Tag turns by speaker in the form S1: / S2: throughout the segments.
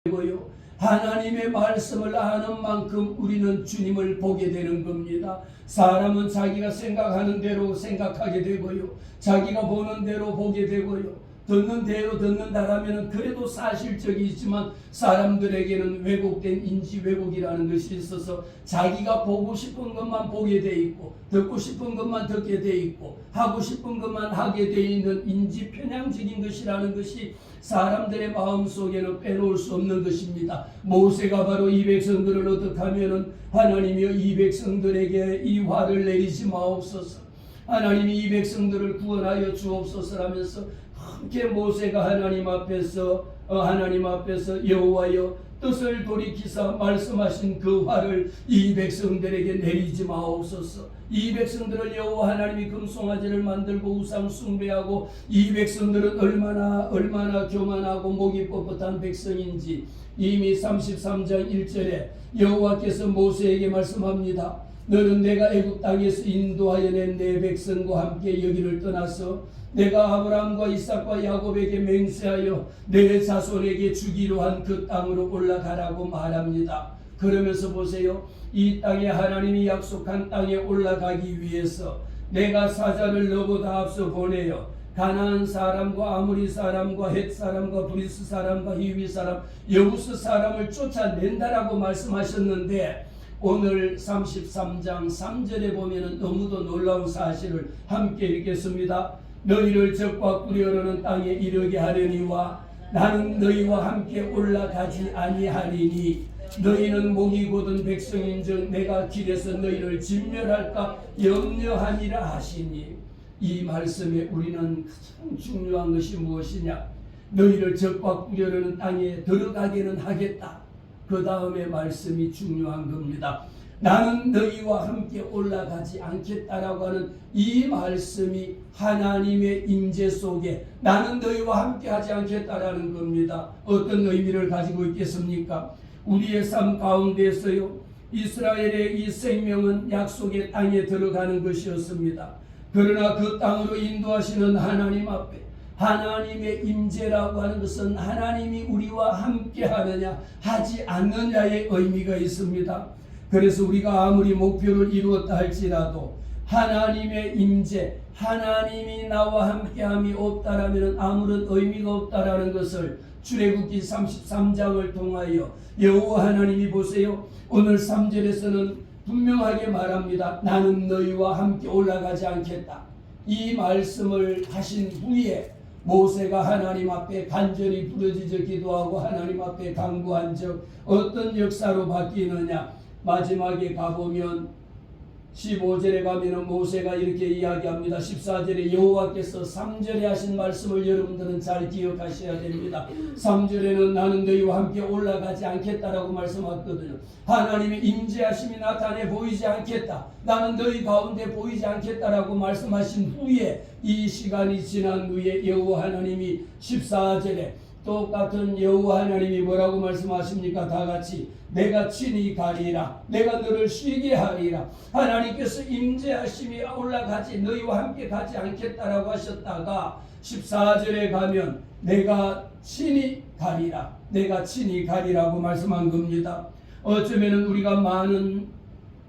S1: 되고요. 하나님의 말씀을 아는 만큼 우리는 주님을 보게 되는 겁니다. 사람은 자기가 생각하는 대로 생각하게 되고요. 자기가 보는 대로 보게 되고요. 듣는 대로 듣는다라면 그래도 사실적이지만 사람들에게는 왜곡된 인지 왜곡이라는 것이 있어서 자기가 보고 싶은 것만 보게 돼 있고 듣고 싶은 것만 듣게 돼 있고 하고 싶은 것만 하게 돼 있는 인지 편향적인 것이라는 것이 사람들의 마음속에는 빼놓을 수 없는 것입니다. 모세가 바로 이 백성들을 어떻게 하면은 하나님이여 이 백성들에게 이 화를 내리지 마옵소서, 하나님이 이 백성들을 구원하여 주옵소서라면서 함께 모세가 하나님 앞에서 여호와여 뜻을 돌이키사 말씀하신 그 화를 이 백성들에게 내리지 마옵소서. 이 백성들을 여호와 하나님이 금송아지를 만들고 우상 숭배하고 이 백성들은 얼마나 교만하고 목이 뻣뻣한 백성인지 이미 33장 1절에 여호와께서 모세에게 말씀합니다. 너는 내가 애굽 땅에서 인도하여 낸 내 백성과 함께 여기를 떠나서 내가 아브라함과 이삭과 야곱에게 맹세하여 내 자손에게 주기로 한 그 땅으로 올라가라고 말합니다. 그러면서 보세요. 이 땅에 하나님이 약속한 땅에 올라가기 위해서 내가 사자를 너보다 앞서 보내어 가나안 사람과 아모리 사람과 헷 사람과 브리스 사람과 히위 사람 여부스 사람을 쫓아낸다라고 말씀하셨는데 오늘 33장 3절에 보면 너무도 놀라운 사실을 함께 읽겠습니다. 너희를 적과 꿀이 땅에 이르게 하려니와 나는 너희와 함께 올라가지 아니하리니 너희는 목이 곧은 백성인즉 내가 길에서 너희를 진멸할까 염려하니라 하시니. 이 말씀에 우리는 가장 중요한 것이 무엇이냐? 너희를 적과 꿀이 땅에 들어가게는 하겠다. 그 다음에 말씀이 중요한 겁니다. 나는 너희와 함께 올라가지 않겠다라고 하는 이 말씀이 하나님의 임재 속에 나는 너희와 함께 하지 않겠다라는 겁니다. 어떤 의미를 가지고 있겠습니까? 우리의 삶 가운데서요, 이스라엘의 이 생명은 약속의 땅에 들어가는 것이었습니다. 그러나 그 땅으로 인도하시는 하나님 앞에 하나님의 임재라고 하는 것은 하나님이 우리와 함께 하느냐 하지 않느냐의 의미가 있습니다. 그래서 우리가 아무리 목표를 이루었다 할지라도 하나님의 임재, 하나님이 나와 함께함이 없다라면 아무런 의미가 없다라는 것을 출애굽기 33장을 통하여 여호와 하나님이 보세요. 오늘 3절에서는 분명하게 말합니다. 나는 너희와 함께 올라가지 않겠다. 이 말씀을 하신 후에 모세가 하나님 앞에 간절히 부르짖어 기도하고 하나님 앞에 간구한 적 어떤 역사로 바뀌느냐? 마지막에 가보면 15절에 가면 모세가 이렇게 이야기합니다. 14절에 여호와께서 3절에 하신 말씀을 여러분들은 잘 기억하셔야 됩니다. 3절에는 나는 너희와 함께 올라가지 않겠다라고 말씀하거든요. 하나님의 임재하심이 나타내 보이지 않겠다. 나는 너희 가운데 보이지 않겠다라고 말씀하신 후에 이 시간이 지난 후에 여호와 하나님이 14절에 똑같은 여호와 하나님이 뭐라고 말씀하십니까? 다 같이 내가 친히 가리라. 내가 너를 쉬게 하리라. 하나님께서 임재하심이 올라가지 너희와 함께 가지 않겠다라고 하셨다가 14절에 가면 내가 친히 가리라. 내가 친히 가리라고 말씀한 겁니다. 어쩌면 우리가 많은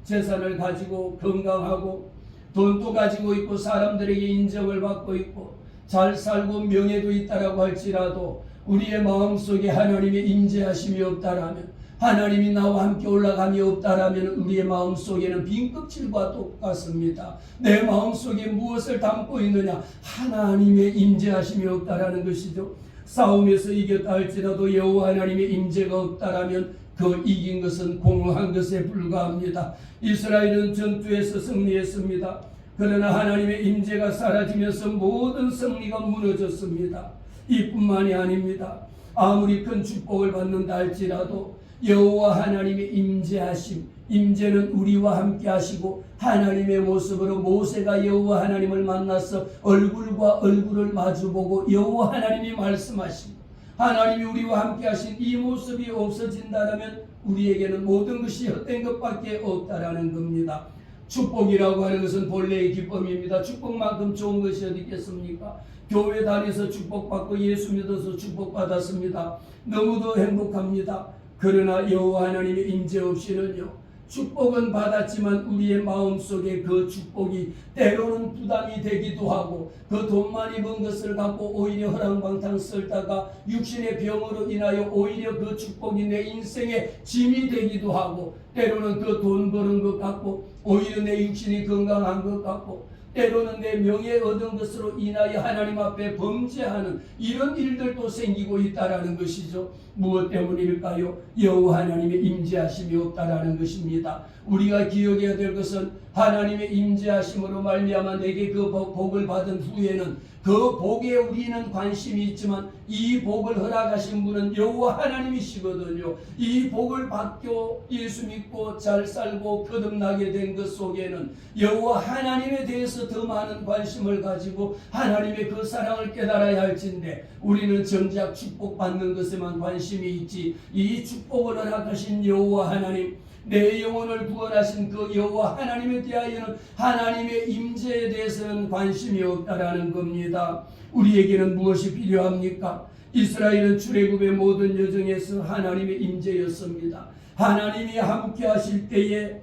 S1: 재산을 가지고 건강하고 돈도 가지고 있고 사람들에게 인정을 받고 있고 잘 살고 명예도 있다라고 할지라도 우리의 마음속에 하나님의 임재하심이 없다라면 하나님이 나와 함께 올라감이 없다라면 우리의 마음속에는 빈 껍질과 똑같습니다. 내 마음속에 무엇을 담고 있느냐? 하나님의 임재하심이 없다라는 것이죠. 싸움에서 이겼다 할지라도 여호와 하나님의 임재가 없다라면 그 이긴 것은 공허한 것에 불과합니다. 이스라엘은 전투에서 승리했습니다. 그러나 하나님의 임재가 사라지면서 모든 승리가 무너졌습니다. 이뿐만이 아닙니다. 아무리 큰 축복을 받는다 할지라도 여호와 하나님의 임재하심, 임재는 우리와 함께 하시고 하나님의 모습으로 모세가 여호와 하나님을 만나서 얼굴과 얼굴을 마주보고 여호와 하나님이 말씀하심, 하나님이 우리와 함께 하신 이 모습이 없어진다면 우리에게는 모든 것이 헛된 것밖에 없다라는 겁니다. 축복이라고 하는 것은 본래의 기쁨입니다. 축복만큼 좋은 것이 어디 있겠습니까? 교회 다니서 축복받고 예수 믿어서 축복받았습니다. 너무도 행복합니다. 그러나 여호와 하나님의 임재 없이는요, 축복은 받았지만 우리의 마음속에 그 축복이 때로는 부담이 되기도 하고, 그 돈 많이 번 것을 갖고 오히려 허랑방탕 쓸다가 육신의 병으로 인하여 오히려 그 축복이 내 인생의 짐이 되기도 하고, 때로는 그 돈 버는 것 같고 오히려 내 육신이 건강한 것 같고, 때로는 내 명예 얻은 것으로 인하여 하나님 앞에 범죄하는 이런 일들도 생기고 있다라는 것이죠. 무엇 때문일까요? 여호와 하나님의 임재하심이 없다라는 것입니다. 우리가 기억해야 될 것은 하나님의 임재하심으로 말미암아 내게 그 복을 받은 후에는 그 복에 우리는 관심이 있지만 이 복을 허락하신 분은 여호와 하나님이시거든요. 이 복을 받고 예수 믿고 잘 살고 거듭나게 된 것 속에는 여호와 하나님에 대해서 더 많은 관심을 가지고 하나님의 그 사랑을 깨달아야 할진데, 우리는 정작 축복받는 것에만 관심이 있지 이 축복을 허락하신 여호와 하나님, 내 영혼을 구원하신 그 여호와 하나님에 대하여는 하나님의 임재에 대해서는 관심이 없다라는 겁니다. 우리에게는 무엇이 필요합니까? 이스라엘은 출애굽의 모든 여정에서 하나님의 임재였습니다. 하나님이 함께 하실 때에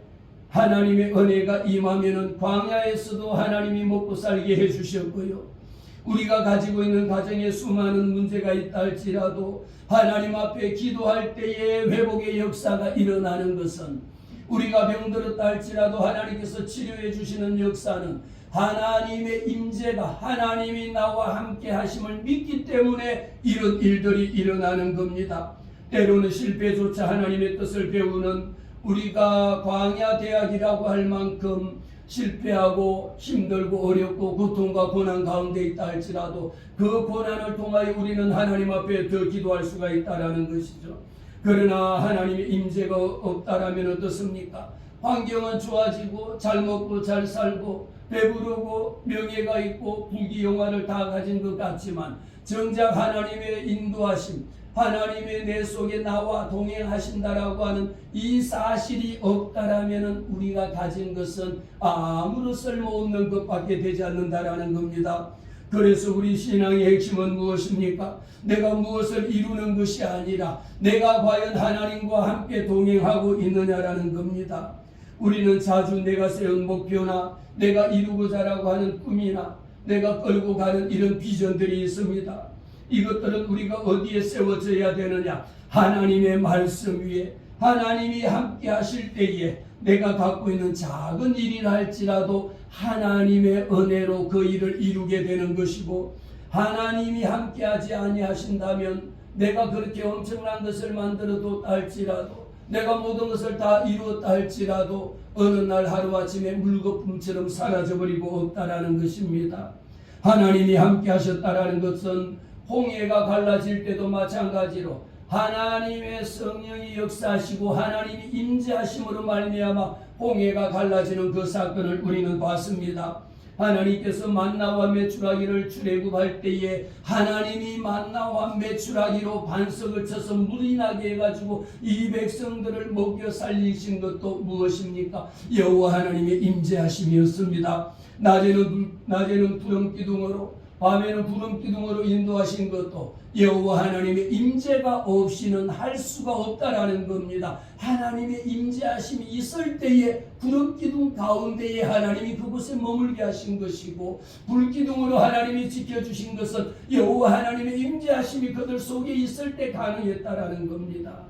S1: 하나님의 은혜가 임하면은 광야에서도 하나님이 먹고 살게 해주셨고요, 우리가 가지고 있는 가정에 수많은 문제가 있다 할지라도 하나님 앞에 기도할 때에 회복의 역사가 일어나는 것은, 우리가 병들었다 할지라도 하나님께서 치료해 주시는 역사는 하나님의 임재가, 하나님이 나와 함께 하심을 믿기 때문에 이런 일들이 일어나는 겁니다. 때로는 실패조차 하나님의 뜻을 배우는, 우리가 광야 대학이라고 할 만큼 실패하고 힘들고 어렵고 고통과 고난 가운데 있다 할지라도 그 고난을 통하여 우리는 하나님 앞에 더 기도할 수가 있다라는 것이죠. 그러나 하나님의 임재가 없다라면 어떻습니까? 환경은 좋아지고 잘 먹고 잘 살고 배부르고 명예가 있고 부귀영화를 다 가진 것 같지만 정작 하나님의 인도하심, 하나님의 내 속에 나와 동행하신다라고 하는 이 사실이 없다라면 우리가 가진 것은 아무런 쓸모없는 것밖에 되지 않는다라는 겁니다. 그래서 우리 신앙의 핵심은 무엇입니까? 내가 무엇을 이루는 것이 아니라 내가 과연 하나님과 함께 동행하고 있느냐라는 겁니다. 우리는 자주 내가 세운 목표나 내가 이루고자라고 하는 꿈이나 내가 끌고 가는 이런 비전들이 있습니다. 이것들은 우리가 어디에 세워져야 되느냐? 하나님의 말씀 위에, 하나님이 함께 하실 때에 내가 갖고 있는 작은 일이라 할지라도 하나님의 은혜로 그 일을 이루게 되는 것이고, 하나님이 함께 하지 아니하신다면 내가 그렇게 엄청난 것을 만들어뒀다 할지라도, 내가 모든 것을 다 이루었다 할지라도 어느 날 하루아침에 물거품처럼 사라져버리고 없다라는 것입니다. 하나님이 함께 하셨다라는 것은 홍해가 갈라질 때도 마찬가지로 하나님의 성령이 역사하시고 하나님이 임재하심으로 말미암아 홍해가 갈라지는 그 사건을 우리는 봤습니다. 하나님께서 만나와 메추라기를 출애굽할 때에 하나님이 만나와 메추라기로 반석을 쳐서 물이 나게 해가지고 이 백성들을 먹여 살리신 것도 무엇입니까? 여호와 하나님의 임재하심이었습니다. 낮에는 구름기둥으로 밤에는 구름기둥으로 인도하신 것도 여호와 하나님의 임재가 없이는 할 수가 없다라는 겁니다. 하나님의 임재하심이 있을 때에 구름기둥 가운데에 하나님이 그곳에 머물게 하신 것이고, 불기둥으로 하나님이 지켜주신 것은 여호와 하나님의 임재하심이 그들 속에 있을 때 가능했다라는 겁니다.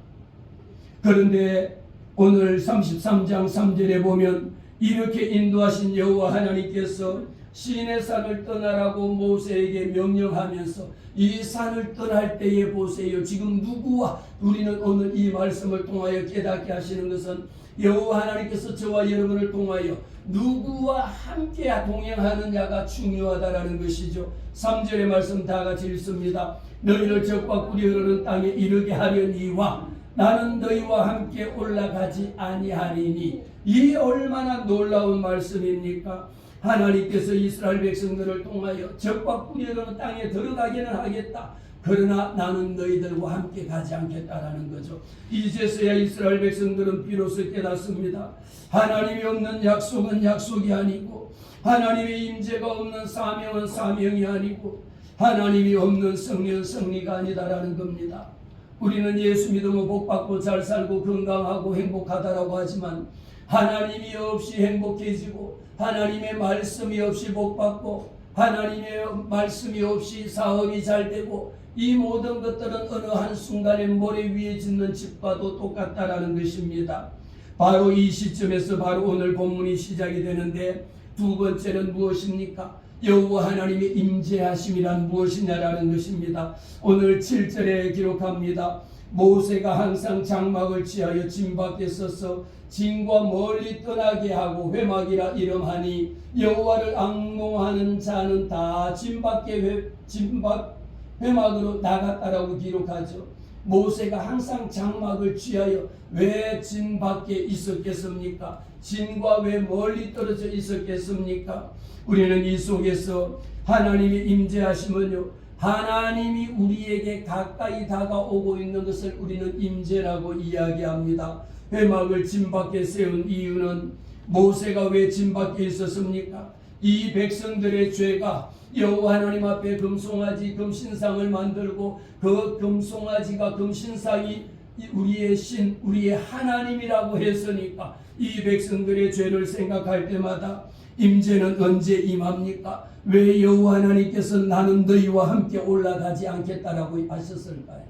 S1: 그런데 오늘 33장 3절에 보면 이렇게 인도하신 여호와 하나님께서 시내 산을 떠나라고 모세에게 명령하면서 이 산을 떠날 때에 보세요. 지금 누구와, 우리는 오늘 이 말씀을 통하여 깨닫게 하시는 것은 여호와 하나님께서 저와 여러분을 통하여 누구와 함께 동행하느냐가 중요하다라는 것이죠. 3절의 말씀 다 같이 읽습니다. 너희를 적과 꿀이 흐르는 땅에 이르게 하려니와 나는 너희와 함께 올라가지 아니하리니. 이 얼마나 놀라운 말씀입니까? 하나님께서 이스라엘 백성들을 통하여 적과 꿀이 흐르는 땅에 들어가기는 하겠다. 그러나 나는 너희들과 함께 가지 않겠다라는 거죠. 이제서야 이스라엘 백성들은 비로소 깨닫습니다. 하나님이 없는 약속은 약속이 아니고, 하나님의 임재가 없는 사명은 사명이 아니고, 하나님이 없는 승리는 승리가 아니다라는 겁니다. 우리는 예수 믿으면 복받고 잘 살고 건강하고 행복하다라고 하지만, 하나님이 없이 행복해지고, 하나님의 말씀이 없이 복받고, 하나님의 말씀이 없이 사업이 잘 되고, 이 모든 것들은 어느 한순간에 모래 위에 짓는 집과도 똑같다라는 것입니다. 바로 이 시점에서 바로 오늘 본문이 시작이 되는데, 두 번째는 무엇입니까? 여호와 하나님의 임재하심이란 무엇이냐라는 것입니다. 오늘 7절에 기록합니다. 모세가 항상 장막을 취하여 진 밖에 서서 진과 멀리 떠나게 하고 회막이라 이름하니, 여호와를 앙몽하는 자는 다 진 밖에 회막으로 나갔다라고 기록하죠. 모세가 항상 장막을 취하여 왜 진 밖에 있었겠습니까? 진과 왜 멀리 떨어져 있었겠습니까? 우리는 이 속에서 하나님의 임재하심은요, 하나님이 우리에게 가까이 다가오고 있는 것을 우리는 임재라고 이야기합니다. 회막을 진 밖에 세운 이유는 모세가 왜 진 밖에 있었습니까? 이 백성들의 죄가 여호와 하나님 앞에 금송아지 금신상을 만들고, 그 금송아지가 금신상이 우리의 신, 우리의 하나님이라고 했으니까 이 백성들의 죄를 생각할 때마다 임재는 언제 임합니까? 왜 여호와 하나님께서 나는 너희와 함께 올라가지 않겠다라고 하셨을까요?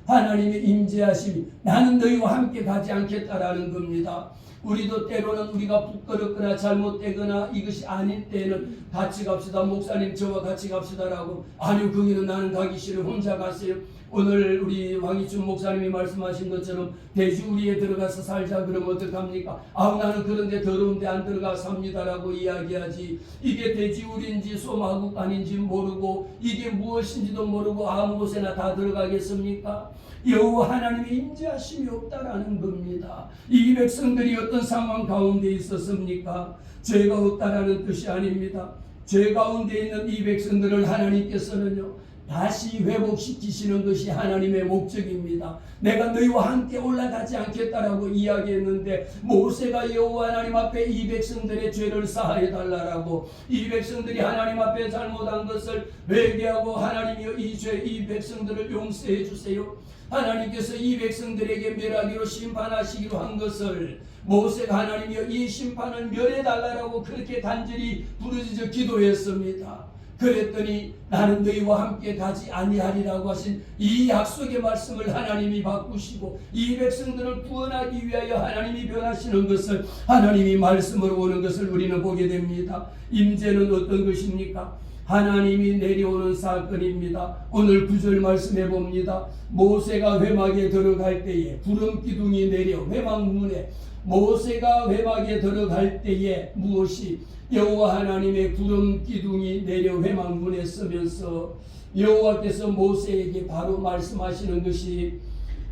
S1: 하나님의 임재하심이 나는 너희와 함께 가지 않겠다라는 겁니다. 우리도 때로는 우리가 부끄럽거나 잘못되거나 이것이 아닌 때에는 같이 갑시다, 목사님 저와 같이 갑시다라고, 아니요 거기는 나는 가기 싫어, 혼자 가세요. 오늘 우리 왕이춘 목사님이 말씀하신 것처럼 돼지우리에 들어가서 살자 그러면 어떡합니까? 아우 나는 그런데 더러운데 안 들어가 삽니다라고 이야기하지, 이게 돼지우리인지 소마구간인지 모르고 이게 무엇인지도 모르고 아무 곳에나 다 들어가겠습니까? 여호와 하나님의 임재하심이 없다라는 겁니다. 이 백성들이 어떤 상황 가운데 있었습니까? 죄가 없다라는 뜻이 아닙니다. 죄 가운데 있는 이 백성들을 하나님께서는요, 다시 회복시키시는 것이 하나님의 목적입니다. 내가 너희와 함께 올라가지 않겠다라고 이야기했는데, 모세가 여호와 하나님 앞에 이 백성들의 죄를 사하여 달라라고, 이 백성들이 하나님 앞에 잘못한 것을 회개하고, 하나님이여 이 백성들을 용서해 주세요, 하나님께서 이 백성들에게 멸하기로 심판하시기로 한 것을 모세가 하나님이여 이 심판을 멸해달라고 그렇게 간절히 부르짖어 기도했습니다. 그랬더니 나는 너희와 함께 가지 아니하리라고 하신 이 약속의 말씀을 하나님이 바꾸시고, 이 백성들을 구원하기 위하여 하나님이 변하시는 것을, 하나님이 말씀으로 오는 것을 우리는 보게 됩니다. 임재는 어떤 것입니까? 하나님이 내려오는 사건입니다. 오늘 9절 말씀해 봅니다. 모세가 회막에 들어갈 때에 구름기둥이 내려 회막문에, 모세가 회막에 들어갈 때에 무엇이? 여호와 하나님의 구름기둥이 내려 회막문에 서면서 여호와께서 모세에게 바로 말씀하시는 것이,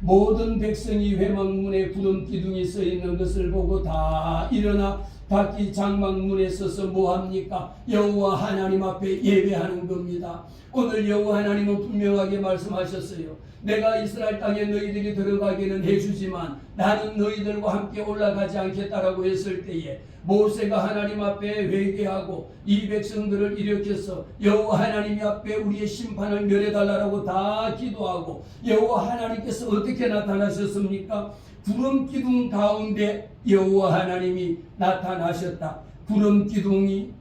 S1: 모든 백성이 회막문에 구름기둥이 서 있는 것을 보고 다 일어나 각기 장막문에 서서 뭐합니까? 여호와 하나님 앞에 예배하는 겁니다. 오늘 여호와 하나님은 분명하게 말씀하셨어요. 내가 이스라엘 땅에 너희들이 들어가기는 해주지만 나는 너희들과 함께 올라가지 않겠다라고 했을 때에 모세가 하나님 앞에 회개하고 이 백성들을 일으켜서 여호와 하나님 앞에 우리의 심판을 멸해달라고 다 기도하고, 여호와 하나님께서 어떻게 나타나셨습니까? 구름기둥 가운데 여호와 하나님이 나타나셨다. 구름기둥이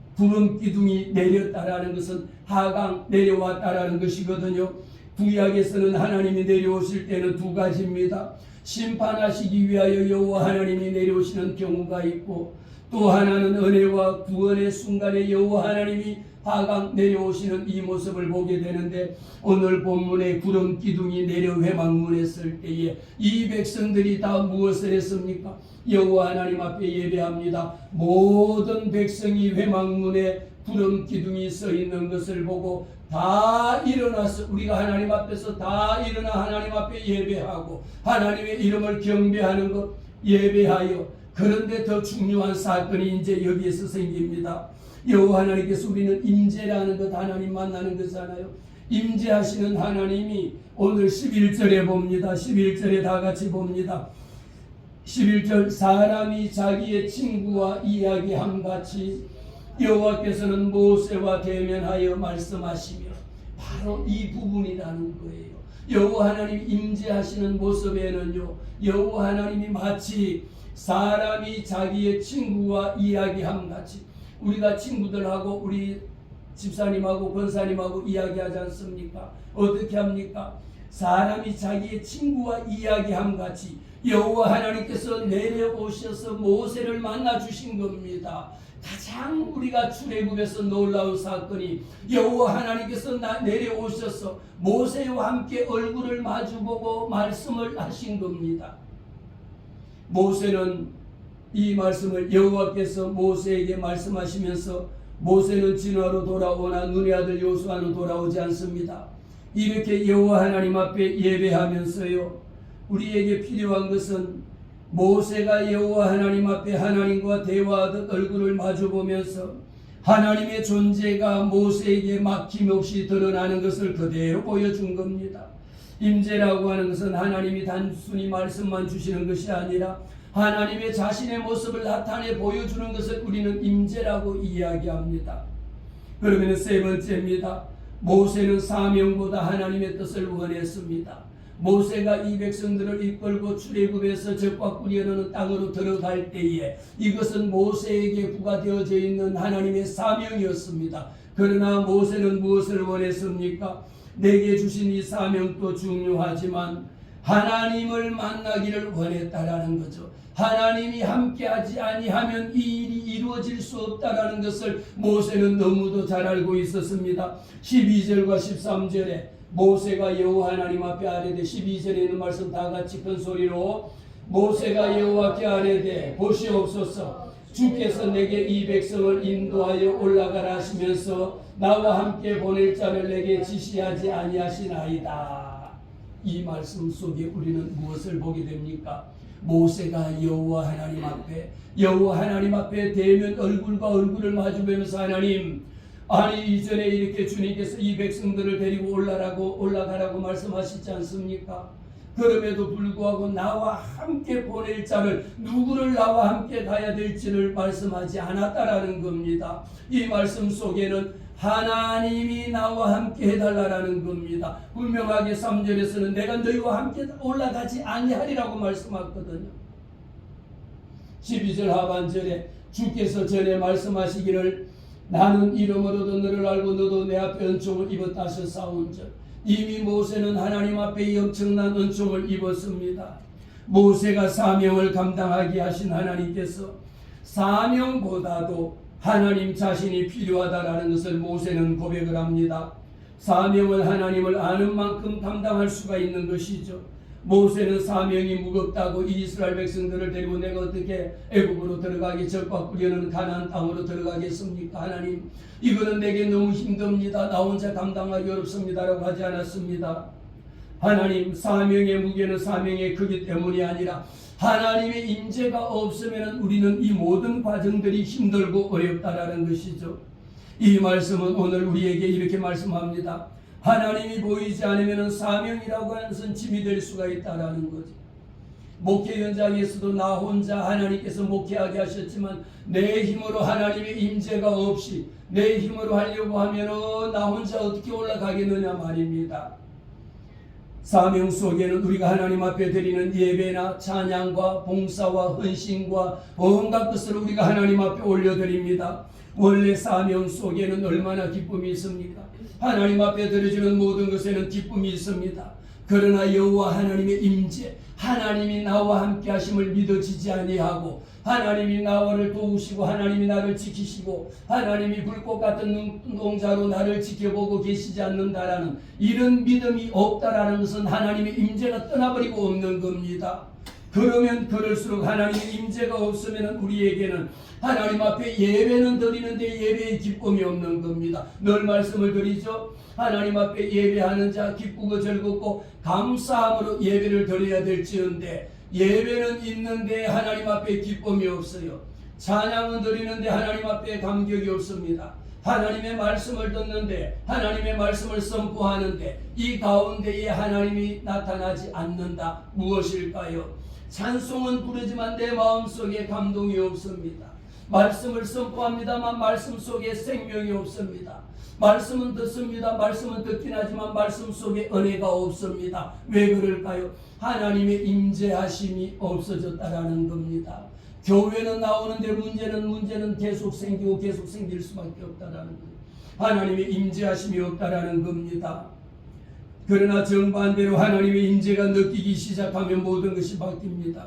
S1: 내렸다라는 것은 하강 내려왔다라는 것이거든요. 구약에서는 하나님이 내려오실 때는 두 가지입니다. 심판하시기 위하여 여호와 하나님이 내려오시는 경우가 있고, 또 하나는 은혜와 구원의 순간에 여호와 하나님이 하강 내려오시는 이 모습을 보게 되는데, 오늘 본문에 구름 기둥이 내려 회막문에 설 때에 이 백성들이 다 무엇을 했습니까? 여호와 하나님 앞에 예배합니다. 모든 백성이 회막문에 구름 기둥이 서 있는 것을 보고 다 일어나서, 우리가 하나님 앞에서 다 일어나 하나님 앞에 예배하고 하나님의 이름을 경배하는 것, 예배하여. 그런데 더 중요한 사건이 이제 여기에서 생깁니다. 여호와 하나님께서 우리는 임재라는 것, 하나님 만나는 거잖아요. 임재하시는 하나님이 오늘 11절에 봅니다. 11절에 다 같이 봅니다. 11절 사람이 자기의 친구와 이야기함같이 여호와께서는 모세와 대면하여 말씀하시며 바로 이 부분이라는 거예요. 여호와 하나님이 임재하시는 모습에는요, 여호와 하나님이 마치 사람이 자기의 친구와 이야기함같이, 우리가 친구들하고 우리 집사님하고 권사님하고 이야기하지 않습니까? 어떻게 합니까? 사람이 자기의 친구와 이야기함같이 여호와 하나님께서 내려오셔서 모세를 만나 주신 겁니다. 가장 우리가 출애굽에서 놀라운 사건이 여호와 하나님께서 내려오셔서 모세와 함께 얼굴을 마주보고 말씀을 하신 겁니다. 모세는 이 말씀을 여호와께서 모세에게 말씀하시면서 모세는 진화로 돌아오나 눈의 아들 여호수아는 돌아오지 않습니다. 이렇게 여호와 하나님 앞에 예배하면서요, 우리에게 필요한 것은 모세가 여호와 하나님 앞에 하나님과 대화하듯 얼굴을 마주보면서 하나님의 존재가 모세에게 막힘없이 드러나는 것을 그대로 보여준 겁니다. 임재라고 하는 것은 하나님이 단순히 말씀만 주시는 것이 아니라 하나님의 자신의 모습을 나타내 보여주는 것을 우리는 임재라고 이야기합니다. 그러면 세 번째입니다. 모세는 사명보다 하나님의 뜻을 원했습니다. 모세가 이 백성들을 이끌고 출애굽에서 적과 꿀이 흐르는 땅으로 들어갈 때에 이것은 모세에게 부과되어져 있는 하나님의 사명이었습니다. 그러나 모세는 무엇을 원했습니까? 내게 주신 이 사명도 중요하지만 하나님을 만나기를 원했다라는 거죠. 하나님이 함께하지 아니하면 이 일이 이루어질 수 없다라는 것을 모세는 너무도 잘 알고 있었습니다. 12절과 13절에 모세가 여호와 하나님 앞에 아뢰되, 12절에 있는 말씀 다 같이 큰 소리로 모세가 여호와께 아뢰되 보시옵소서 주께서 내게 이 백성을 인도하여 올라가라 하시면서 나와 함께 보낼 자를 내게 지시하지 아니하시나이다. 이 말씀 속에 우리는 무엇을 보게 됩니까? 모세가 여호와 하나님 앞에 대면 얼굴과 얼굴을 마주보면서 하나님, 아니 이전에 이렇게 주님께서 이 백성들을 데리고 올라가라고 말씀하시지 않습니까? 그럼에도 불구하고 나와 함께 보낼 자를, 누구를 나와 함께 가야 될지를 말씀하지 않았다라는 겁니다. 이 말씀 속에는 하나님이 나와 함께 해달라는 겁니다. 분명하게 3절에서는 내가 너희와 함께 올라가지 아니하리라고 말씀하거든요. 12절 하반절에 주께서 전에 말씀하시기를 나는 이름으로도 너를 알고 너도 내 앞에 은총을 입었다 하셨사온즉, 이미 모세는 하나님 앞에 이 엄청난 은총을 입었습니다. 모세가 사명을 감당하게 하신 하나님께서 사명보다도 하나님 자신이 필요하다라는 것을 모세는 고백을 합니다. 사명을 하나님을 아는 만큼 감당할 수가 있는 것이죠. 모세는 사명이 무겁다고 이 이스라엘 백성들을 데리고 내가 어떻게 애굽으로 들어가게 적과 꿀이는 가나안 땅으로 들어가겠습니까? 하나님, 이거는 내게 너무 힘듭니다. 나 혼자 감당하기 어렵습니다라고 하지 않았습니다. 하나님, 사명의 무게는 사명의 크기 때문이 아니라 하나님의 임재가 없으면 우리는 이 모든 과정들이 힘들고 어렵다라는 것이죠. 이 말씀은 오늘 우리에게 이렇게 말씀합니다. 하나님이 보이지 않으면 사명이라고 하는 것은 짐이 될 수가 있다라는 거죠. 목회 현장에서도 나 혼자 하나님께서 목회하게 하셨지만 내 힘으로 하나님의 임재가 없이 내 힘으로 하려고 하면 나 혼자 어떻게 올라가겠느냐 말입니다. 사명 속에는 우리가 하나님 앞에 드리는 예배나 찬양과 봉사와 헌신과 온갖 것을 우리가 하나님 앞에 올려드립니다. 원래 사명 속에는 얼마나 기쁨이 있습니까? 하나님 앞에 드려지는 모든 것에는 기쁨이 있습니다. 그러나 여호와 하나님의 임재, 하나님이 나와 함께 하심을 믿어지지 아니하고 하나님이 나를 도우시고 하나님이 나를 지키시고 하나님이 불꽃 같은 눈동자로 나를 지켜보고 계시지 않는다라는 이런 믿음이 없다라는 것은 하나님의 임재가 떠나버리고 없는 겁니다. 그러면 그럴수록 하나님의 임재가 없으면 우리에게는 하나님 앞에 예배는 드리는데 예배의 기쁨이 없는 겁니다. 늘 말씀을 드리죠. 하나님 앞에 예배하는 자 기쁘고 즐겁고 감사함으로 예배를 드려야 될지언데 예배는 있는데 하나님 앞에 기쁨이 없어요. 찬양은 드리는데 하나님 앞에 감격이 없습니다. 하나님의 말씀을 듣는데 하나님의 말씀을 선포하는데 이 가운데에 하나님이 나타나지 않는다. 무엇일까요? 찬송은 부르지만 내 마음속에 감동이 없습니다. 말씀을 선포합니다만 말씀 속에 생명이 없습니다. 말씀은 듣습니다. 말씀은 듣긴 하지만 말씀 속에 은혜가 없습니다. 왜 그럴까요? 하나님의 임재하심이 없어졌다라는 겁니다. 교회는 나오는데 문제는 계속 생기고 계속 생길 수밖에 없다라는 거예요. 하나님의 임재하심이 없다라는 겁니다. 그러나 정반대로 하나님의 임재가 느끼기 시작하면 모든 것이 바뀝니다.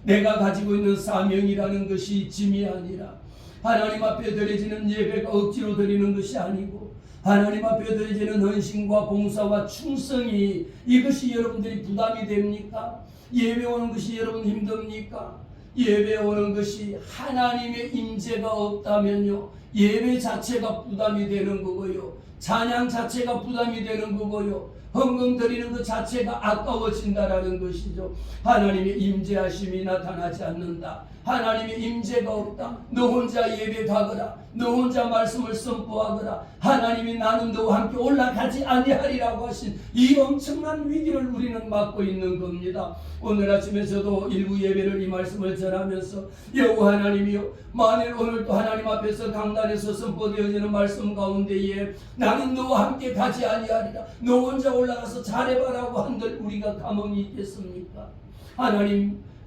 S1: 내가 가지고 있는 사명이라는 것이 짐이 아니라 하나님 앞에 드려지는 예배가 억지로 드리는 것이 아니고 하나님 앞에 드려지는 헌신과 봉사와 충성이 이것이 여러분들이 부담이 됩니까? 예배 오는 것이 여러분 힘듭니까? 예배 오는 것이 하나님의 임재가 없다면요 예배 자체가 부담이 되는 거고요 찬양 자체가 부담이 되는 거고요 헌금 드리는 것 자체가 아까워진다라는 것이죠. 하나님의 임재하심이 나타나지 않는다. 하나님의 임재가 없다. 너 혼자 예배 가거라. 너 혼자 말씀을 선포하거라. 하나님이 나는 너와 함께 올라가지 아니하리라고 하신 이 엄청난 위기를 우리는 맞고 있는 겁니다. 오늘 아침에 저도 일부 예배를 이 말씀을 전하면서 여호와 하나님이요 만일 오늘도 하나님 앞에서 강단에서 선포되어지는 말씀 가운데에 나는 너와 함께 가지 아니하리라. 너 혼자 올라가서 잘해봐라고 한들 우리가 가망이 있겠습니까?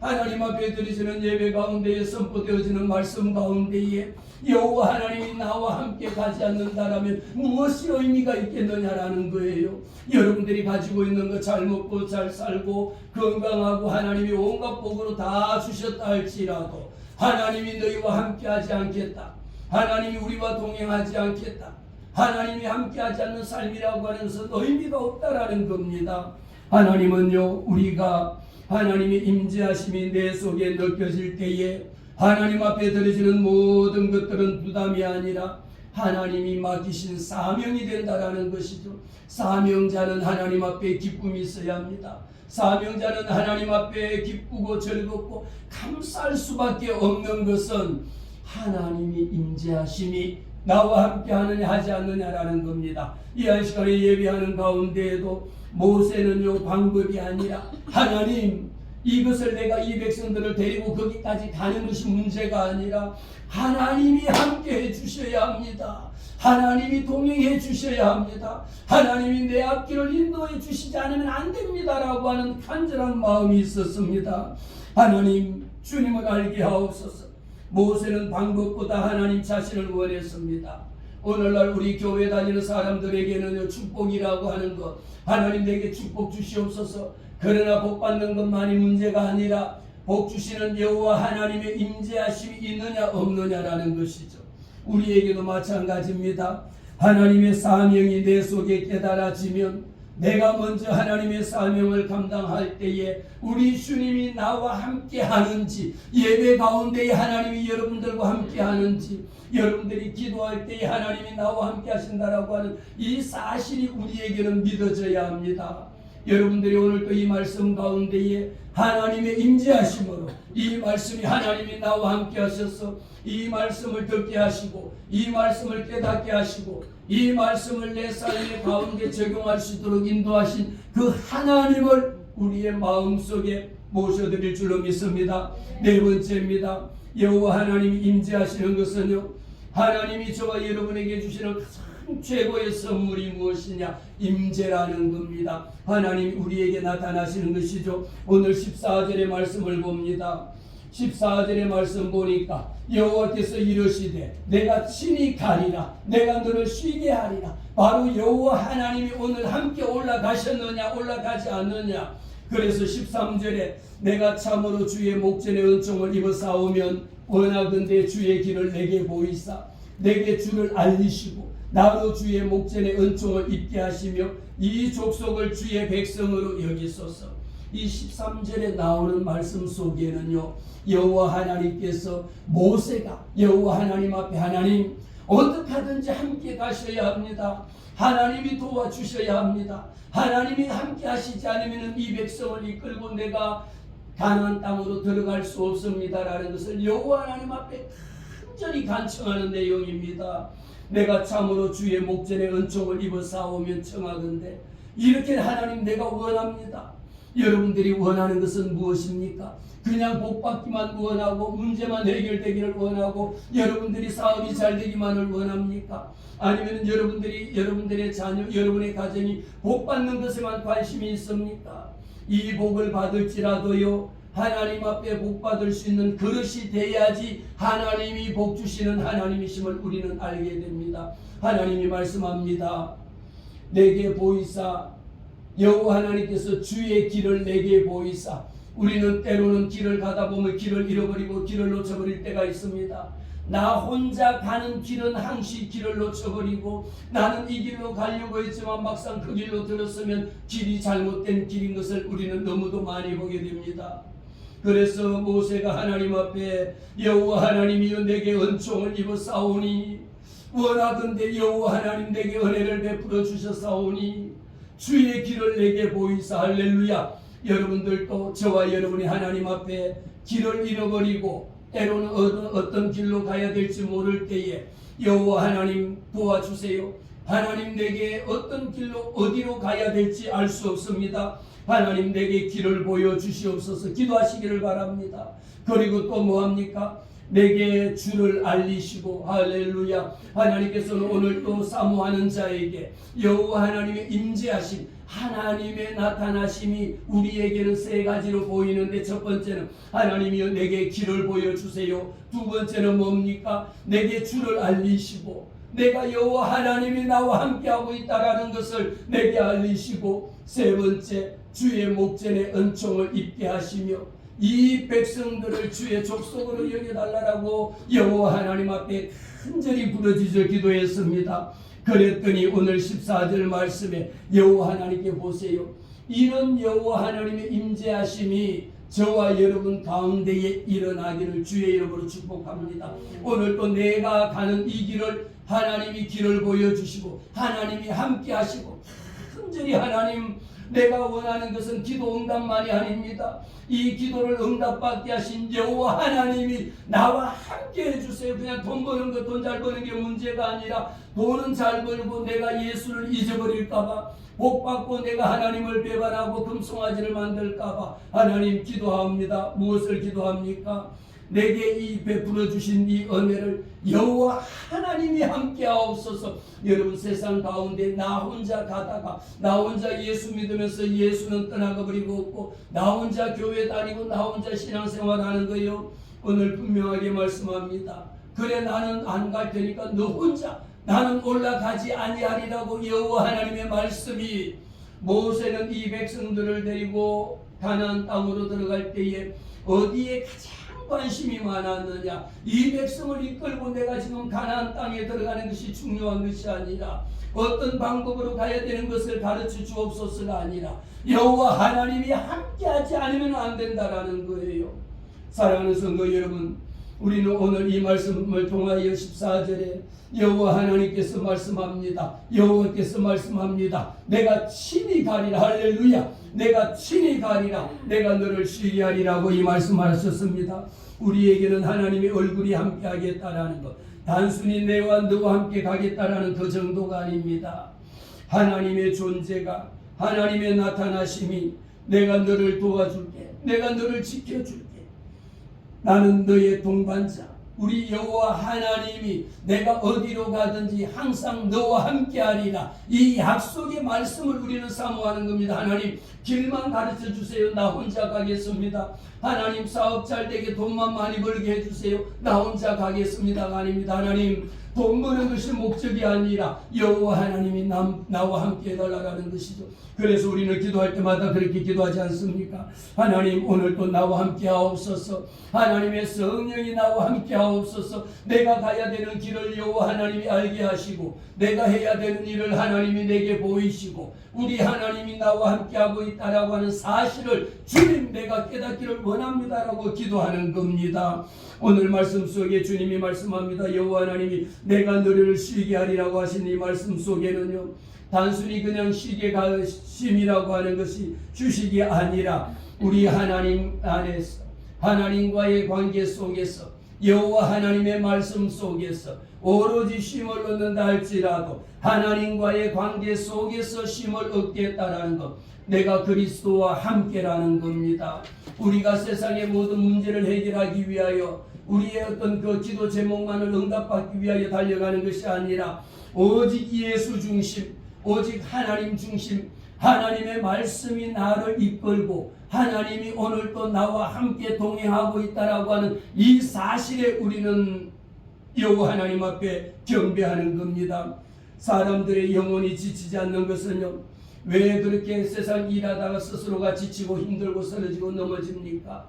S1: 하나님 앞에 드리시는 예배 가운데에 선포되어지는 말씀 가운데에 여호와 하나님이 나와 함께 가지 않는다라면 무엇이 의미가 있겠느냐라는 거예요. 여러분들이 가지고 있는 거 잘 먹고 잘 살고 건강하고 하나님이 온갖 복으로 다 주셨다 할지라도 하나님이 너희와 함께 하지 않겠다. 하나님이 우리와 동행하지 않겠다. 하나님이 함께하지 않는 삶이라고 하는 것은 의미가 없다라는 겁니다. 하나님은요 우리가 하나님의 임재하심이 내 속에 느껴질 때에 하나님 앞에 드려지는 모든 것들은 부담이 아니라 하나님이 맡기신 사명이 된다라는 것이죠. 사명자는 하나님 앞에 기쁨이 있어야 합니다. 사명자는 하나님 앞에 기쁘고 즐겁고 감사할 수밖에 없는 것은 하나님이 임재하심이 나와 함께 하느냐 하지 않느냐라는 겁니다. 이 한 시간에 예배하는 가운데에도 모세는요 방법이 아니라 하나님 이것을 내가 이 백성들을 데리고 거기까지 가는 것이 문제가 아니라 하나님이 함께 해주셔야 합니다. 하나님이 동행해 주셔야 합니다. 하나님이 내 앞길을 인도해 주시지 않으면 안 됩니다라고 하는 간절한 마음이 있었습니다. 하나님 주님을 알게 하옵소서. 모세는 방법보다 하나님 자신을 원했습니다. 오늘날 우리 교회 다니는 사람들에게는 축복이라고 하는 것 하나님 내게 축복 주시옵소서. 그러나 복 받는 것만이 문제가 아니라 복 주시는 여호와 하나님의 임재하심이 있느냐 없느냐라는 것이죠. 우리에게도 마찬가지입니다. 하나님의 사명이 내 속에 깨달아지면 내가 먼저 하나님의 사명을 감당할 때에 우리 주님이 나와 함께 하는지 예배 가운데에 하나님이 여러분들과 함께 하는지 여러분들이 기도할 때에 하나님이 나와 함께 하신다라고 하는 이 사실이 우리에게는 믿어져야 합니다. 여러분들이 오늘 또 이 말씀 가운데에 하나님의 임재하심으로 이 말씀이 하나님이 나와 함께 하셔서 이 말씀을 듣게 하시고 이 말씀을 깨닫게 하시고 이 말씀을 내 삶의 가운데 적용할 수 있도록 인도하신 그 하나님을 우리의 마음속에 모셔드릴 줄로 믿습니다. 네 번째입니다. 여호와 하나님이 임재하시는 것은요 하나님이 저와 여러분에게 주시는 가장 최고의 선물이 무엇이냐? 임재라는 겁니다. 하나님이 우리에게 나타나시는 것이죠. 오늘 14절의 말씀을 봅니다. 14절의 말씀 보니까 여호와께서 이르시되 내가 친히 가리라. 내가 너를 쉬게 하리라. 바로 여호와 하나님이 오늘 함께 올라가셨느냐 올라가지 않느냐. 그래서 13절에 내가 참으로 주의 목전에 은총을 입어 싸우면 원하건대 주의 길을 내게 보이사 내게 주를 알리시고 나로 주의 목전에 은총을 입게 하시며 이 족속을 주의 백성으로 여기소서. 이 13절에 나오는 말씀 속에는요 여호와 하나님께서 모세가 여호와 하나님 앞에 하나님 어떻게 하든지 함께 가셔야 합니다. 하나님이 도와주셔야 합니다. 하나님이 함께 하시지 않으면 이 백성을 이끌고 내가 가나안 땅으로 들어갈 수 없습니다라는 것을 여호와 하나님 앞에 간절히 간청하는 내용입니다. 내가 참으로 주의 목전에 은총을 입어 싸우면 청하건대. 이렇게 하나님 내가 원합니다. 여러분들이 원하는 것은 무엇입니까? 그냥 복받기만 원하고 문제만 해결되기를 원하고 여러분들이 사업이 잘 되기만을 원합니까? 아니면 여러분들의 자녀, 여러분의 가정이 복받는 것에만 관심이 있습니까? 이 복을 받을지라도요, 하나님 앞에 복받을 수 있는 그릇이 돼야지 하나님이 복 주시는 하나님이심을 우리는 알게 됩니다. 하나님이 말씀합니다. 내게 보이사, 여호와 하나님께서 주의 길을 내게 보이사. 우리는 때로는 길을 가다 보면 길을 잃어버리고 길을 놓쳐버릴 때가 있습니다. 나 혼자 가는 길은 항시 길을 놓쳐버리고 나는 이 길로 가려고 했지만 막상 그 길로 들었으면 길이 잘못된 길인 것을 우리는 너무도 많이 보게 됩니다. 그래서 모세가 하나님 앞에 여호와 하나님이여 내게 은총을 입어 싸우니 원하던대 여호와 하나님 내게 은혜를 베풀어 주셨사오니 주의 길을 내게 보이사. 할렐루야. 여러분들도 저와 여러분이 하나님 앞에 길을 잃어버리고 때로는 어떤 길로 가야 될지 모를 때에 여호와 하나님 도와주세요. 하나님 내게 어떤 길로 어디로 가야 될지 알 수 없습니다. 하나님 내게 길을 보여주시옵소서 기도하시기를 바랍니다. 그리고 또 뭐합니까? 내게 주를 알리시고. 할렐루야. 하나님께서는 오늘 또 사모하는 자에게 여호와 하나님의 임재하심, 하나님의 나타나심이 우리에게는 세 가지로 보이는데, 첫 번째는 하나님이여 내게 길을 보여주세요. 두 번째는 뭡니까? 내게 주를 알리시고 내가 여호와 하나님이 나와 함께하고 있다라는 것을 내게 알리시고, 세 번째 주의 목전에 은총을 입게 하시며 이 백성들을 주의 족속으로 여겨달라고 여호와 하나님 앞에 간절히 부르짖어 기도했습니다. 그랬더니 오늘 14절 말씀에 여호와 하나님께 보세요. 이런 여호와 하나님의 임재하심이 저와 여러분 가운데에 일어나기를 주의 이름으로 축복합니다. 오늘 또 내가 가는 이 길을 하나님이 길을 보여주시고 하나님이 함께 하시고, 간절히 하나님 내가 원하는 것은 기도 응답만이 아닙니다. 이 기도를 응답받게 하신 여호와 하나님이 나와 함께 해주세요. 그냥 돈 버는 것, 돈 잘 버는 게 문제가 아니라 돈은 잘 벌고 내가 예수를 잊어버릴까봐, 복받고 내가 하나님을 배반하고 금송아지를 만들까봐 하나님 기도합니다. 무엇을 기도합니까? 내게 이 베풀어 주신 이 은혜를 여호와 하나님이 함께 하옵소서. 여러분, 세상 가운데 나 혼자 가다가 나 혼자 예수 믿으면서 예수는 떠나가 버리고 없고 나 혼자 교회 다니고 나 혼자 신앙생활하는 거요. 오늘 분명하게 말씀합니다. 그래 나는 안 갈 테니까 너 혼자, 나는 올라가지 아니하리라고 여호와 하나님의 말씀이. 모세는 이 백성들을 데리고 가나안 땅으로 들어갈 때에 어디에 가장 관심이 많았느냐? 이 백성을 이끌고 내가 지금 가나안 땅에 들어가는 것이 중요한 것이 아니라 어떤 방법으로 가야 되는 것을 가르쳐 주옵소서가 아니라 여호와 하나님이 함께하지 않으면 안 된다라는 거예요. 사랑하는 성도 여러분, 우리는 오늘 이 말씀을 통하여 14절에 여호와 하나님께서 말씀합니다. 여호와께서 말씀합니다. 내가 친히 가리라. 할렐루야. 내가 친히 가리라. 내가 너를 쉬게 하리라고 이 말씀하셨습니다. 우리에게는 하나님의 얼굴이 함께 하겠다라는 것, 단순히 내와 너와 함께 가겠다라는 그 정도가 아닙니다. 하나님의 존재가, 하나님의 나타나심이 내가 너를 도와줄게, 내가 너를 지켜줄게, 나는 너의 동반자, 우리 여호와 하나님이 내가 어디로 가든지 항상 너와 함께하리라. 이 약속의 말씀을 우리는 사모하는 겁니다. 하나님 길만 가르쳐 주세요. 나 혼자 가겠습니다. 하나님 사업 잘 되게 돈만 많이 벌게 해주세요. 나 혼자 가겠습니다가 아닙니다. 하나님 돈 버는 것이 목적이 아니라 여호와 하나님이 나와 함께 해달라는 것이죠. 그래서 우리는 기도할 때마다 그렇게 기도하지 않습니까? 하나님 오늘도 나와 함께 하옵소서. 하나님의 성령이 나와 함께 하옵소서. 내가 가야 되는 길을 여호와 하나님이 알게 하시고 내가 해야 되는 일을 하나님이 내게 보이시고 우리 하나님이 나와 함께하고 있다라고 하는 사실을 주님 내가 깨닫기를 원합니다라고 기도하는 겁니다. 오늘 말씀 속에 주님이 말씀합니다. 여호와 하나님이 내가 너를 쉬게 하리라고 하신 이 말씀 속에는요, 단순히 그냥 쉬게 가심이라고 하는 것이 휴식이 아니라 우리 하나님 안에서 하나님과의 관계 속에서 여호와 하나님의 말씀 속에서 오로지 쉼을 얻는다 할지라도 하나님과의 관계 속에서 쉼을 얻겠다라는 것, 내가 그리스도와 함께라는 겁니다. 우리가 세상의 모든 문제를 해결하기 위하여 우리의 어떤 그 기도 제목만을 응답받기 위하여 달려가는 것이 아니라 오직 예수 중심, 오직 하나님 중심, 하나님의 말씀이 나를 이끌고 하나님이 오늘도 나와 함께 동행하고 있다라고 하는 이 사실에 우리는 여호와 하나님 앞에 경배하는 겁니다. 사람들의 영혼이 지치지 않는 것은요, 왜 그렇게 세상 일하다가 스스로가 지치고 힘들고 쓰러지고 넘어집니까?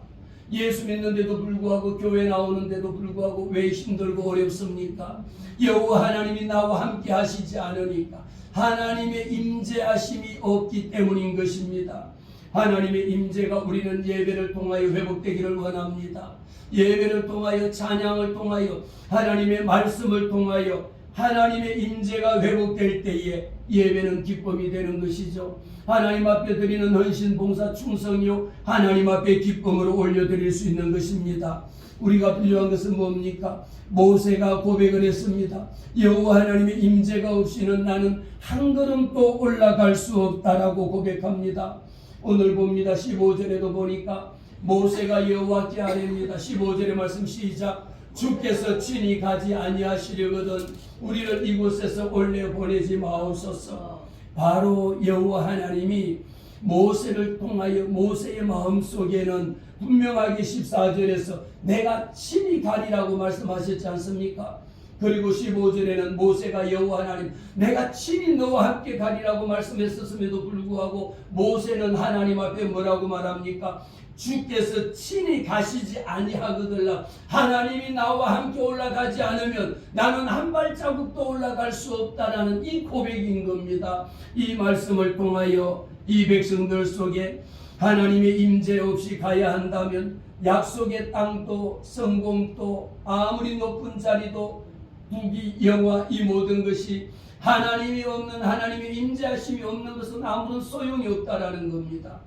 S1: 예수 믿는데도 불구하고 교회 나오는데도 불구하고 왜 힘들고 어렵습니까? 여호와 하나님이 나와 함께 하시지 않으니까, 하나님의 임재하심이 없기 때문인 것입니다. 하나님의 임재가 우리는 예배를 통하여 회복되기를 원합니다. 예배를 통하여, 찬양을 통하여, 하나님의 말씀을 통하여 하나님의 임재가 회복될 때에 예배는 기쁨이 되는 것이죠. 하나님 앞에 드리는 헌신, 봉사, 충성이요 하나님 앞에 기쁨으로 올려드릴 수 있는 것입니다. 우리가 필요한 것은 뭡니까? 모세가 고백을 했습니다. 여호와 하나님의 임재가 없이는 나는 한 걸음도 올라갈 수 없다라고 고백합니다. 오늘 봅니다. 15절에도 보니까 모세가 여호와께 아뢰니다. 15절의 말씀 시작. 주께서 친히 가지 아니하시려거든 우리를 이곳에서 올려 보내지 마옵소서. 바로 여호와 하나님이 모세를 통하여, 모세의 마음속에는 분명하게 14절에서 내가 친히 가리라고 말씀하셨지 않습니까? 그리고 15절에는 모세가 여호와 하나님, 내가 친히 너와 함께 가리라고 말씀했었음에도 불구하고 모세는 하나님 앞에 뭐라고 말합니까? 주께서 친히 가시지 아니하거들라. 하나님이 나와 함께 올라가지 않으면 나는 한 발자국도 올라갈 수 없다라는 이 고백인 겁니다. 이 말씀을 통하여 이 백성들 속에 하나님의 임재 없이 가야 한다면 약속의 땅도 성공도 아무리 높은 자리도 부귀 영화 이 모든 것이 하나님이 없는, 하나님의 임재하심이 없는 것은 아무런 소용이 없다라는 겁니다.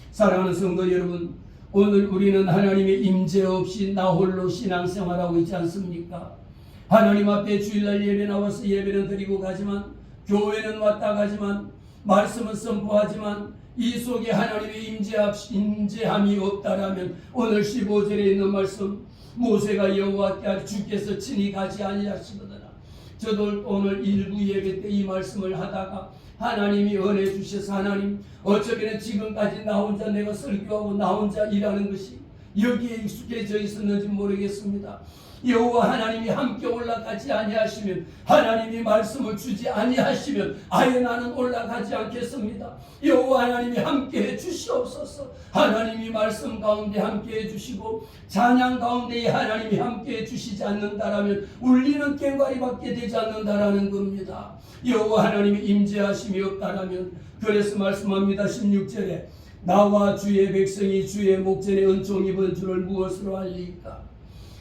S1: 사랑하는 성도 여러분, 오늘 우리는 하나님의 임재 없이 나 홀로 신앙생활하고 있지 않습니까? 하나님 앞에 주일날 예배 나와서 예배는 드리고 가지만, 교회는 왔다 가지만, 말씀은 선포하지만 이 속에 하나님의 임재함이 없다라면 오늘 15절에 있는 말씀, 모세가 여호와께 주께서 친히 가지 아니하시거든. 저도 오늘 일부 예배 때 이 말씀을 하다가 하나님이 은혜 주셔서, 하나님 어쩌면 지금까지 나 혼자 내가 설교하고 나 혼자 일하는 것이 여기에 익숙해져 있었는지 모르겠습니다. 여호와 하나님이 함께 올라가지 아니하시면, 하나님이 말씀을 주지 아니하시면 아예 나는 올라가지 않겠습니다. 여호와 하나님이 함께해 주시옵소서. 하나님이 말씀 가운데 함께해 주시고 찬양 가운데 하나님이 함께해 주시지 않는다라면 울리는 꽹과리밖에 되지 않는다라는 겁니다. 여호와 하나님이 임재하심이 없다라면, 그래서 말씀합니다. 16절에 나와 주의 백성이 주의 목전에 은총 입은 줄을 무엇으로 알리까?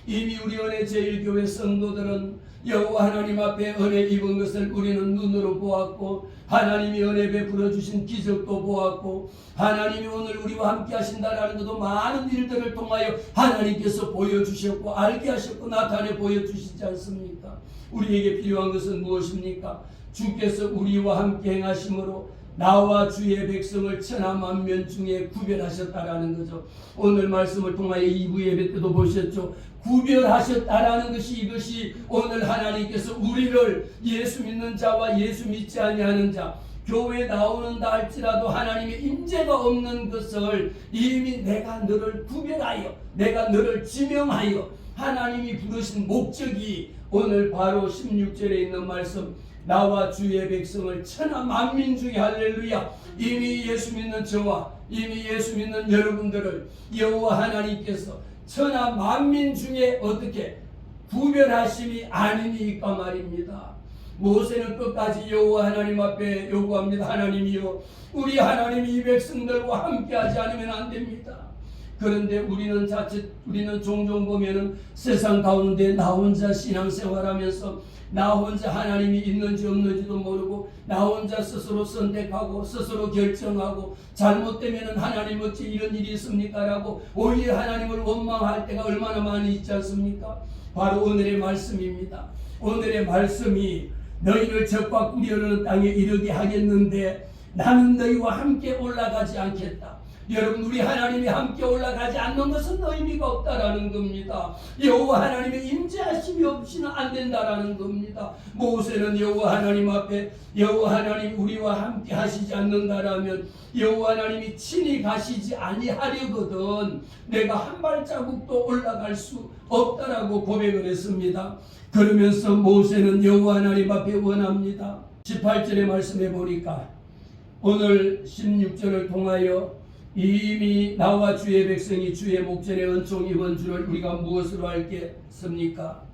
S1: 이미 우리 은혜 제일교회 성도들은 여호와 하나님 앞에 은혜 입은 것을 우리는 눈으로 보았고, 하나님이 은혜 베풀어 주신 기적도 보았고, 하나님이 오늘 우리와 함께 하신다라는 것도 많은 일들을 통하여 하나님께서 보여주셨고 알게 하셨고 나타내 보여주시지 않습니까? 우리에게 필요한 것은 무엇입니까? 주께서 우리와 함께 행하심으로 나와 주의 백성을 천하 만면 중에 구별하셨다라는 거죠. 오늘 말씀을 통하여 2부 예배 때도 보셨죠. 구별하셨다라는 것이, 이것이 오늘 하나님께서 우리를 예수 믿는 자와 예수 믿지 아니하는 자, 교회 나오는다 할지라도 하나님의 임재가 없는 것을 이미 내가 너를 구별하여, 내가 너를 지명하여 하나님이 부르신 목적이 오늘 바로 16절에 있는 말씀, 나와 주의 백성을 천하 만민 중에, 할렐루야, 이미 예수 믿는 저와 이미 예수 믿는 여러분들을 여호와 하나님께서 천하 만민 중에 어떻게 구별하심이 아니니까 말입니다. 모세는 끝까지 여호와 하나님 앞에 요구합니다. 하나님이여, 우리 하나님이 이 백성들과 함께하지 않으면 안 됩니다. 그런데 우리는 종종 보면은 세상 가운데 나 혼자 신앙생활하면서 나 혼자 하나님이 있는지 없는지도 모르고 나 혼자 스스로 선택하고 스스로 결정하고 잘못되면 하나님 어찌 이런 일이 있습니까? 라고 오히려 하나님을 원망할 때가 얼마나 많이 있지 않습니까? 바로 오늘의 말씀입니다. 오늘의 말씀이 너희를 적과 꿀이 흐르는 땅에 이르게 하겠는데 나는 너희와 함께 올라가지 않겠다. 여러분, 우리 하나님이 함께 올라가지 않는 것은 의미가 없다라는 겁니다. 여호와 하나님의 임재하심이 없이는 안 된다라는 겁니다. 모세는 여호와 하나님 앞에 여호와 하나님 우리와 함께 하시지 않는다라면 여호와 하나님이 친히 가시지 아니하려거든 내가 한 발자국도 올라갈 수 없다라고 고백을 했습니다. 그러면서 모세는 여호와 하나님 앞에 원합니다. 18절의 말씀에 보니까 오늘 16절을 통하여 이미 나와 주의 백성이 주의 목전에 은총 입은 줄을 우리가 무엇으로 알겠습니까?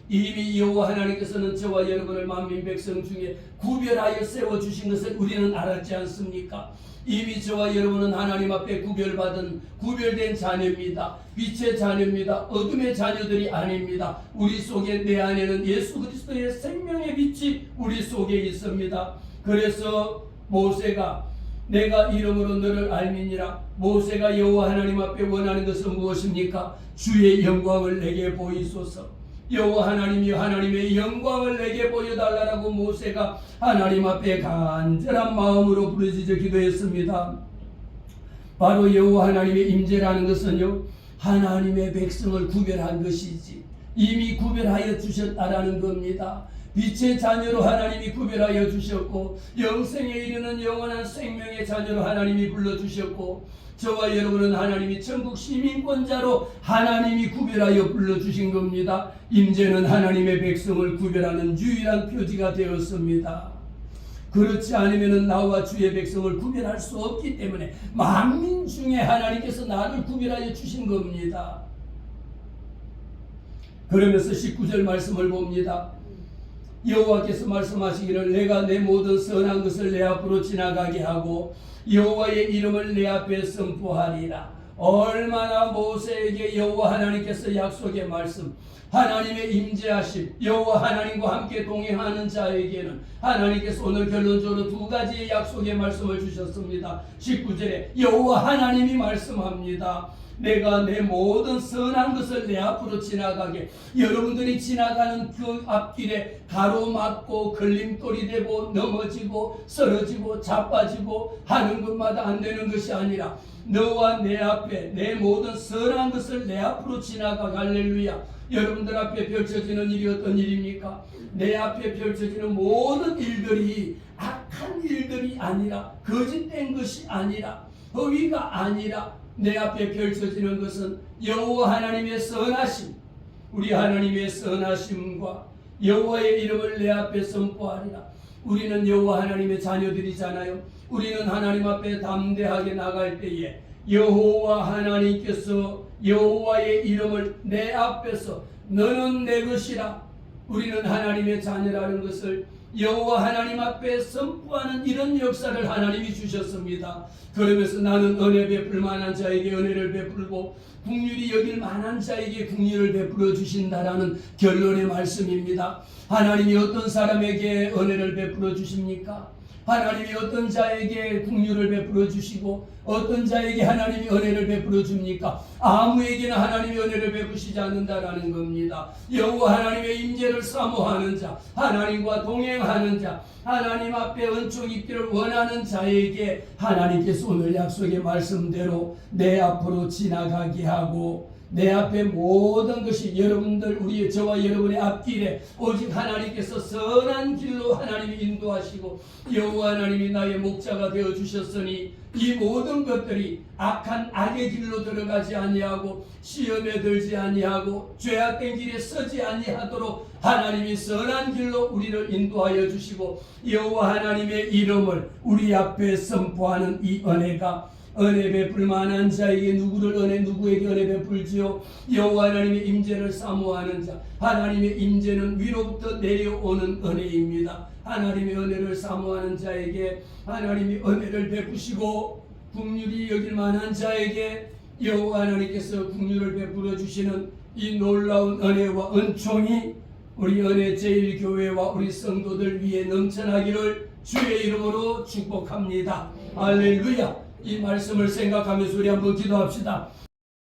S1: 이미 여호와 하나님께서는 저와 여러분을 만민 백성 중에 구별하여 세워주신 것을 우리는 알았지 않습니까? 이미 저와 여러분은 하나님 앞에 구별된 자녀입니다. 빛의 자녀입니다. 어둠의 자녀들이 아닙니다. 우리 속에 내 안에는 예수 그리스도의 생명의 빛이 우리 속에 있습니다. 그래서 모세가 내가 이름으로 너를 알미니라. 모세가 여호와 하나님 앞에 원하는 것은 무엇입니까? 주의 영광을 내게 보이소서. 여호와 하나님이 하나님의 영광을 내게 보여달라고 모세가 하나님 앞에 간절한 마음으로 부르짖어 기도했습니다. 바로 여호와 하나님의 임재라는 것은요, 하나님의 백성을 구별한 것이지 이미 구별하여 주셨다라는 겁니다. 빛의 자녀로 하나님이 구별하여 주셨고 영생에 이르는 영원한 생명의 자녀로 하나님이 불러주셨고 저와 여러분은 하나님이 천국 시민권자로 하나님이 구별하여 불러주신 겁니다. 임재는 하나님의 백성을 구별하는 유일한 표지가 되었습니다. 그렇지 않으면 나와 주의 백성을 구별할 수 없기 때문에 만민 중에 하나님께서 나를 구별하여 주신 겁니다. 그러면서 19절 말씀을 봅니다. 여호와께서 말씀하시기를 내가 내 모든 선한 것을 내 앞으로 지나가게 하고 여호와의 이름을 내 앞에 선포하리라. 얼마나 모세에게 여호와 하나님께서 약속의 말씀, 하나님의 임재하심, 여호와 하나님과 함께 동행하는 자에게는 하나님께서 오늘 결론적으로 두 가지의 약속의 말씀을 주셨습니다. 19절에 여호와 하나님이 말씀합니다. 내가 내 모든 선한 것을 내 앞으로 지나가게. 여러분들이 지나가는 그 앞길에 가로막고 걸림돌이 되고 넘어지고 쓰러지고 자빠지고 하는 것마다 안 되는 것이 아니라 너와 내 앞에 내 모든 선한 것을 내 앞으로 지나가게. 할렐루야. 여러분들 앞에 펼쳐지는 일이 어떤 일입니까? 내 앞에 펼쳐지는 모든 일들이 악한 일들이 아니라 거짓된 것이 아니라 허위가 아니라 내 앞에 펼쳐지는 것은 여호와 하나님의 선하심, 우리 하나님의 선하심과 여호와의 이름을 내 앞에 선포하리라. 우리는 여호와 하나님의 자녀들이잖아요. 우리는 하나님 앞에 담대하게 나갈 때에 여호와 하나님께서 여호와의 이름을 내 앞에서 너는 내 것이라. 우리는 하나님의 자녀라는 것을 여호와 하나님 앞에 선포하는 이런 역사를 하나님이 주셨습니다. 그러면서 나는 은혜 베풀 만한 자에게 은혜를 베풀고 긍휼히 여길 만한 자에게 긍휼을 베풀어 주신다라는 결론의 말씀입니다. 하나님이 어떤 사람에게 은혜를 베풀어 주십니까? 하나님이 어떤 자에게 긍휼을 베풀어 주시고 어떤 자에게 하나님이 은혜를 베풀어 줍니까? 아무에게나 하나님이 은혜를 베푸시지 않는다라는 겁니다. 여호와 하나님의 임재를 사모하는 자, 하나님과 동행하는 자, 하나님 앞에 은총 입기를 원하는 자에게 하나님께서 오늘 약속의 말씀대로 내 앞으로 지나가게 하고 내 앞에 모든 것이 여러분들 저와 여러분의 앞길에 오직 하나님께서 선한 길로 하나님이 인도하시고 여호와 하나님이 나의 목자가 되어 주셨으니 이 모든 것들이 악한 악의 길로 들어가지 아니하고 시험에 들지 아니하고 죄악된 길에 서지 아니하도록 하나님이 선한 길로 우리를 인도하여 주시고 여호와 하나님의 이름을 우리 앞에 선포하는 이 은혜가 은혜 베풀 만한 자에게 누구에게 은혜 베풀지요? 여호와 하나님의 임재를 사모하는 자. 하나님의 임재는 위로부터 내려오는 은혜입니다. 하나님의 은혜를 사모하는 자에게 하나님이 은혜를 베푸시고 긍휼히 여길 만한 자에게 여호와 하나님께서 긍휼을 베풀어 주시는 이 놀라운 은혜와 은총이 우리 은혜 제일교회와 우리 성도들 위에 넘쳐나기를 주의 이름으로 축복합니다. 할렐루야. 이 말씀을 생각하면서 우리 한번 기도합시다.